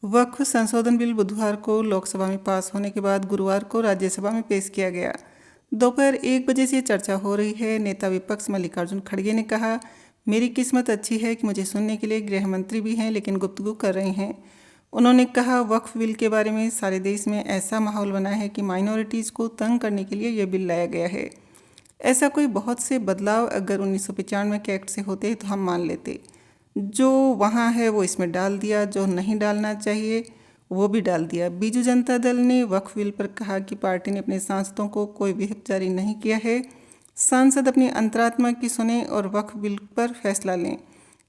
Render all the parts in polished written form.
वक्फ संशोधन बिल बुधवार को लोकसभा में पास होने के बाद गुरुवार को राज्यसभा में पेश किया गया। दोपहर 1 बजे से चर्चा हो रही है। नेता विपक्ष मल्लिकार्जुन खड़गे ने कहा, मेरी किस्मत अच्छी है कि मुझे सुनने के लिए गृह मंत्री भी हैं, लेकिन गुफ्तगू कर रहे हैं। उन्होंने कहा, वक्फ बिल के बारे में सारे देश में ऐसा माहौल बना है कि माइनॉरिटीज़ को तंग करने के लिए यह बिल लाया गया है। ऐसा कोई बहुत से बदलाव अगर 1995 के एक्ट से होते तो हम मान लेते। जो वहाँ है वो इसमें डाल दिया, जो नहीं डालना चाहिए वो भी डाल दिया। बीजू जनता दल ने वक्फ बिल पर कहा कि पार्टी ने अपने सांसदों को कोई व्हिप जारी नहीं किया है। सांसद अपनी अंतरात्मा की सुने और वक्फ बिल पर फैसला लें।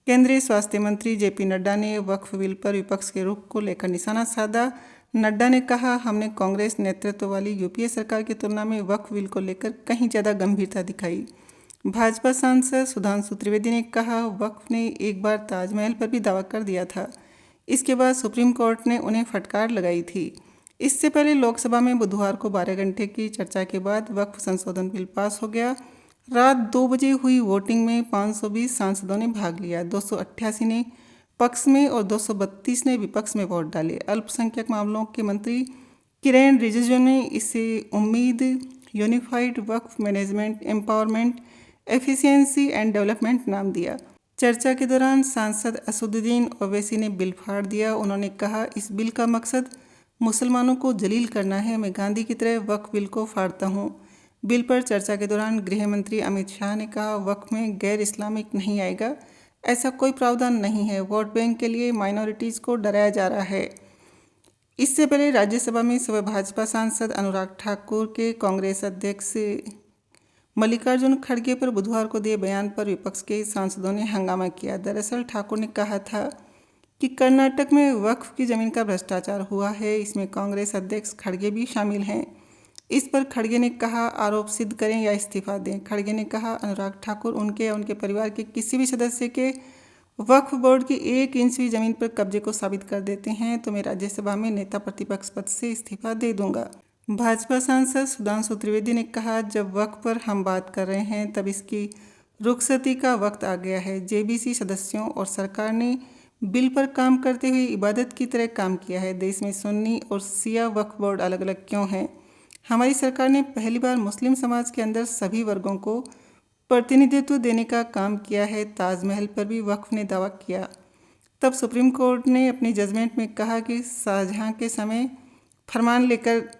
केंद्रीय स्वास्थ्य मंत्री जेपी नड्डा ने वक्फ बिल पर विपक्ष के रुख को लेकर निशाना साधा। नड्डा ने कहा, हमने कांग्रेस नेतृत्व वाली यूपीए सरकार की तुलना में वक्फ बिल को लेकर कहीं ज़्यादा गंभीरता दिखाई। भाजपा सांसद सुधांशु त्रिवेदी ने कहा, वक्फ ने एक बार ताजमहल पर भी दावा कर दिया था। इसके बाद सुप्रीम कोर्ट ने उन्हें फटकार लगाई थी। इससे पहले लोकसभा में बुधवार को 12 घंटे की चर्चा के बाद वक्फ संशोधन बिल पास हो गया। रात 2 बजे हुई वोटिंग में 520 सांसदों ने भाग लिया। 288 ने पक्ष में और 232 ने विपक्ष में वोट डाले। अल्पसंख्यक मामलों के मंत्री किरेन रिजिजू ने इसे उम्मीद, unified Waqf management, empowerment, efficiency and development नाम दिया। चर्चा के दौरान सांसद असदुद्दीन ओवैसी ने बिल फाड़ दिया। उन्होंने कहा, इस बिल का मकसद मुसलमानों को जलील करना है। मैं गांधी की तरह वक्फ बिल को फाड़ता हूँ। बिल पर चर्चा के दौरान गृह मंत्री अमित शाह ने कहा, वक्फ में गैर इस्लामिक नहीं आएगा, ऐसा कोई प्रावधान नहीं है। वोट बैंक के लिए माइनॉरिटीज़ को डराया जा रहा है। इससे पहले राज्यसभा में सुबह भाजपा सांसद अनुराग ठाकुर के कांग्रेस अध्यक्ष मल्लिकार्जुन खड़गे पर बुधवार को दिए बयान पर विपक्ष के सांसदों ने हंगामा किया। दरअसल ठाकुर ने कहा था कि कर्नाटक में वक्फ की ज़मीन का भ्रष्टाचार हुआ है, इसमें कांग्रेस अध्यक्ष खड़गे भी शामिल हैं। इस पर खड़गे ने कहा, आरोप सिद्ध करें या इस्तीफा दें। खड़गे ने कहा, अनुराग ठाकुर उनके या उनके परिवार के किसी भी सदस्य के वक्फ बोर्ड की 1 इंच भी ज़मीन पर कब्जे को साबित कर देते हैं तो मैं राज्यसभा में नेता प्रतिपक्ष पद से इस्तीफा दे दूंगा। भाजपा सांसद सुधांशु त्रिवेदी ने कहा, जब वक्फ पर हम बात कर रहे हैं तब इसकी रुखसती का वक्त आ गया है। जेबीसी सदस्यों और सरकार ने बिल पर काम करते हुए इबादत की तरह काम किया है। देश में सुन्नी और शिया वक्फ बोर्ड अलग अलग क्यों हैं? हमारी सरकार ने पहली बार मुस्लिम समाज के अंदर सभी वर्गों को प्रतिनिधित्व देने का काम किया है। ताजमहल पर भी वक्फ ने दावा किया। तब सुप्रीम कोर्ट ने अपनी जजमेंट में कहा कि शाहजहां के समय फरमान लेकर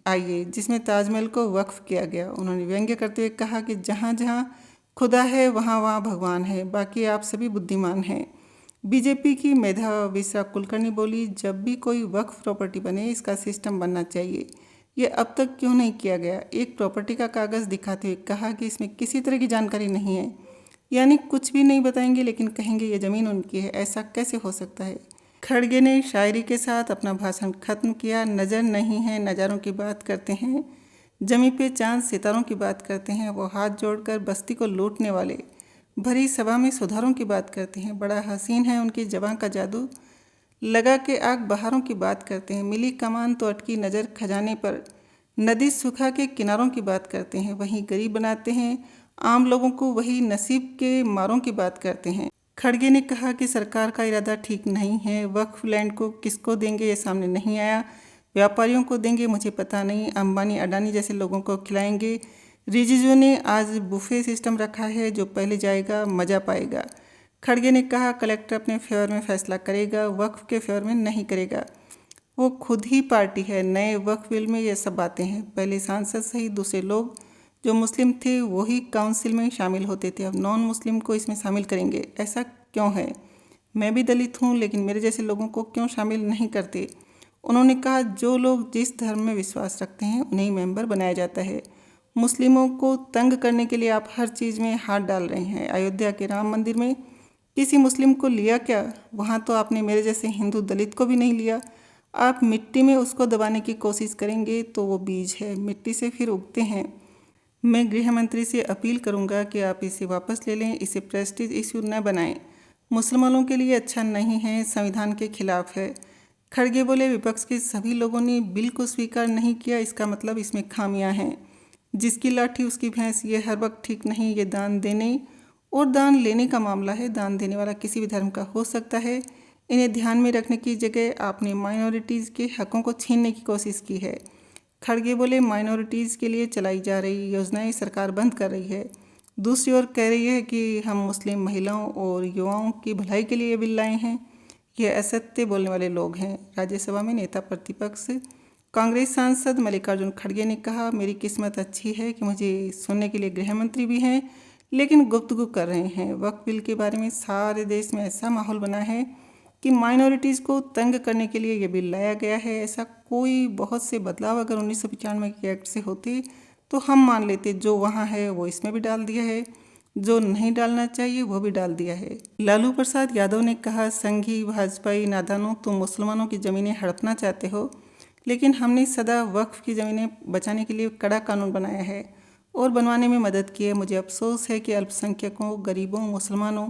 आइए जिसमें ताजमहल को वक्फ किया गया। उन्होंने व्यंग्य करते हुए कहा कि जहाँ जहाँ खुदा है वहाँ वहाँ भगवान है, बाकी आप सभी बुद्धिमान हैं। बीजेपी की मेधा विश्रा कुलकर्णी बोली, जब भी कोई वक्फ प्रॉपर्टी बने इसका सिस्टम बनना चाहिए। ये अब तक क्यों नहीं किया गया? एक प्रॉपर्टी का कागज़ दिखाते हुए कहा कि इसमें किसी तरह की जानकारी नहीं है, यानी कुछ भी नहीं बताएंगे लेकिन कहेंगे ये ज़मीन उनकी है। ऐसा कैसे हो सकता है? खड़गे ने शायरी के साथ अपना भाषण खत्म किया। नज़र नहीं है, नज़ारों की बात करते हैं, जमी पे चांद सितारों की बात करते हैं। वो हाथ जोड़कर बस्ती को लूटने वाले भरी सभा में सुधारों की बात करते हैं। बड़ा हसीन है उनकी जबां का जादू, लगा के आग बहारों की बात करते हैं। मिली कमान तो अटकी नज़र खजाने पर, नदी सुखा के किनारों की बात करते हैं। वहीं गरीब बनाते हैं आम लोगों को, वही नसीब के मारों की बात करते हैं। खड़गे ने कहा कि सरकार का इरादा ठीक नहीं है। वक्फ लैंड को किसको देंगे ये सामने नहीं आया। व्यापारियों को देंगे मुझे पता नहीं, अंबानी अडानी जैसे लोगों को खिलाएंगे। रिजिजू ने आज बुफे सिस्टम रखा है, जो पहले जाएगा मज़ा पाएगा। खड़गे ने कहा, कलेक्टर अपने फेवर में फैसला करेगा, वक्फ के फेवर में नहीं करेगा। वो खुद ही पार्टी है। नए वक्फ बिल में ये सब बातें हैं। पहले सांसद सहित दूसरे लोग जो मुस्लिम थे वही काउंसिल में शामिल होते थे, अब नॉन मुस्लिम को इसमें शामिल करेंगे। ऐसा क्यों है? मैं भी दलित हूँ, लेकिन मेरे जैसे लोगों को क्यों शामिल नहीं करते? उन्होंने कहा, जो लोग जिस धर्म में विश्वास रखते हैं उन्हें मेंबर बनाया जाता है। मुस्लिमों को तंग करने के लिए आप हर चीज़ में हाथ डाल रहे हैं। अयोध्या के राम मंदिर में किसी मुस्लिम को लिया क्या? वहाँ तो आपने मेरे जैसे हिंदू दलित को भी नहीं लिया। आप मिट्टी में उसको दबाने की कोशिश करेंगे तो वो बीज है, मिट्टी से फिर उगते हैं। मैं गृह मंत्री से अपील करूंगा कि आप इसे वापस ले लें, इसे प्रेस्टीज इश्यू न बनाएं। मुसलमानों के लिए अच्छा नहीं है, संविधान के खिलाफ है। खड़गे बोले, विपक्ष के सभी लोगों ने बिल को स्वीकार नहीं किया, इसका मतलब इसमें खामियां हैं। जिसकी लाठी उसकी भैंस, ये हर वक्त ठीक नहीं। ये दान देने और दान लेने का मामला है। दान देने वाला किसी भी धर्म का हो सकता है। इन्हें ध्यान में रखने की जगह आपने माइनॉरिटीज़ के हकों को छीनने की कोशिश की है। खड़गे बोले, माइनॉरिटीज़ के लिए चलाई जा रही योजनाएं सरकार बंद कर रही है। दूसरी ओर कह रही है कि हम मुस्लिम महिलाओं और युवाओं की भलाई के लिए ये बिल लाए हैं। यह असत्य बोलने वाले लोग हैं। राज्यसभा में नेता प्रतिपक्ष कांग्रेस सांसद मल्लिकार्जुन खड़गे ने कहा, मेरी किस्मत अच्छी है कि मुझे सुनने के लिए गृह मंत्री भी हैं, लेकिन गुफ्तगू कर रहे हैं। वक्फ बिल के बारे में सारे देश में ऐसा माहौल बना है कि माइनॉरिटीज़ को तंग करने के लिए ये बिल लाया गया है। ऐसा कोई बहुत से बदलाव अगर 1995 के एक्ट से होते तो हम मान लेते, जो वहाँ है वो इसमें भी डाल दिया है, जो नहीं डालना चाहिए वो भी डाल दिया है। लालू प्रसाद यादव ने कहा, संघी भाजपाई नादानों, तुम मुसलमानों की ज़मीनें हड़पना चाहते हो, लेकिन हमने सदा वक्फ की ज़मीनें बचाने के लिए कड़ा कानून बनाया है और बनवाने में मदद की है। मुझे अफसोस है कि अल्पसंख्यकों, गरीबों, मुसलमानों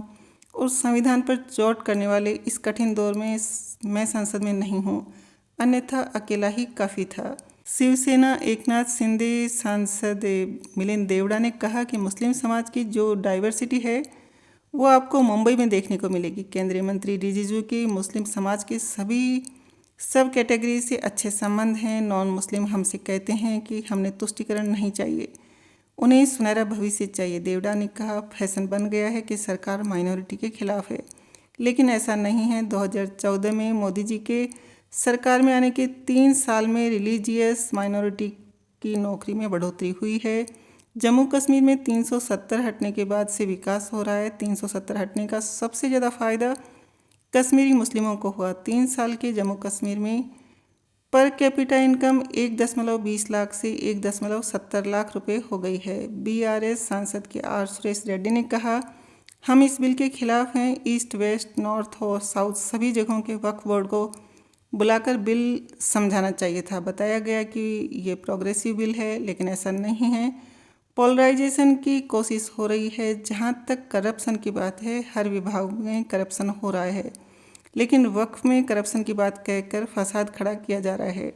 और संविधान पर चोट करने वाले इस कठिन दौर में मैं संसद में नहीं हूँ, अन्यथा अकेला ही काफ़ी था। शिवसेना एकनाथ शिंदे सांसद मिलिंद देवड़ा ने कहा कि मुस्लिम समाज की जो डाइवर्सिटी है वो आपको मुंबई में देखने को मिलेगी। केंद्रीय मंत्री रिजिजू के मुस्लिम समाज के सभी सब कैटेगरी से अच्छे संबंध हैं। नॉन मुस्लिम हमसे कहते हैं कि हमने तुष्टीकरण नहीं चाहिए, उन्हें सुनहरा भविष्य चाहिए। देवड़ा ने कहा, फैशन बन गया है कि सरकार माइनॉरिटी के खिलाफ है, लेकिन ऐसा नहीं है। 2014 में मोदी जी के सरकार में आने के 3 साल में रिलीजियस माइनॉरिटी की नौकरी में बढ़ोतरी हुई है। जम्मू कश्मीर में 370 हटने के बाद से विकास हो रहा है। 370 हटने का सबसे ज़्यादा फ़ायदा कश्मीरी मुस्लिमों को हुआ। 3 साल के जम्मू कश्मीर में पर कैपिटा इनकम 1.20 लाख से 1.70 लाख रुपए हो गई है। बीआरएस सांसद के आर सुरेश रेड्डी ने कहा, हम इस बिल के खिलाफ हैं। ईस्ट, वेस्ट, नॉर्थ और साउथ सभी जगहों के वक्फ बोर्ड को बुलाकर बिल समझाना चाहिए था। बताया गया कि ये प्रोग्रेसिव बिल है, लेकिन ऐसा नहीं है। पोलराइजेशन की कोशिश हो रही है। जहाँ तक करप्शन की बात है, हर विभाग में करप्शन हो रहा है, लेकिन वक्फ में करप्शन की बात कहकर फसाद खड़ा किया जा रहा है।